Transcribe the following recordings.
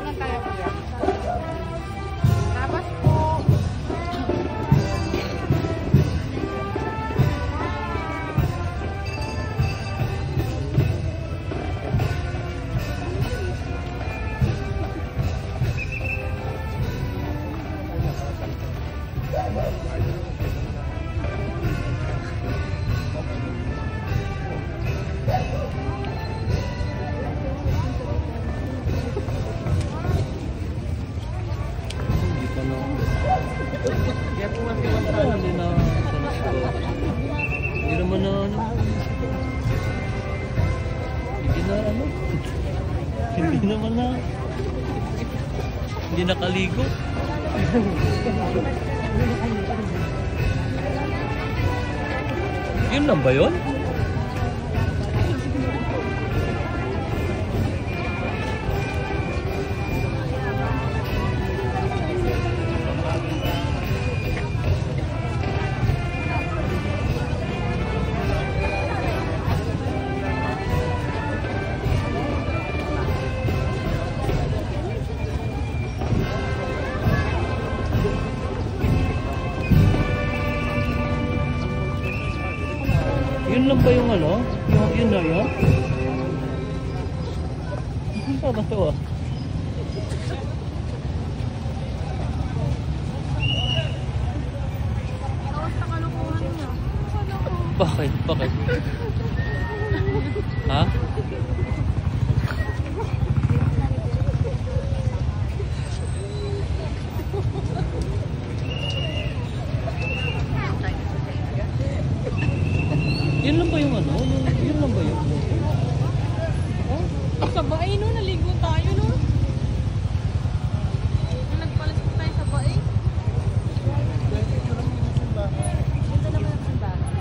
Baunan tayo kuya. Labas po. Hindi naman na ano. Hindi na ano. Hindi naman na. Hindi nakaligo. Yun lang ba yun? Yun lang ba yung ano? Yun na yun? Ano ba ito ah? Bakit? Bakit? Ha? Yun lang ba yung ano? Yun lang ba yun? Oh, sa bahay no, naligo tayo no. Nagpalas po tayo sa bahay. Ito naman ang bahay.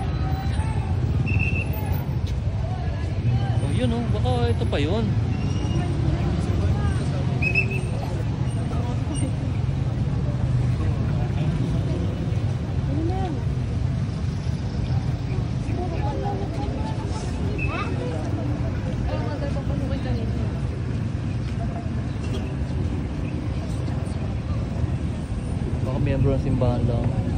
Oh, yun oh. Baka ito pa yun. Baka miyembro ng simbahan lang.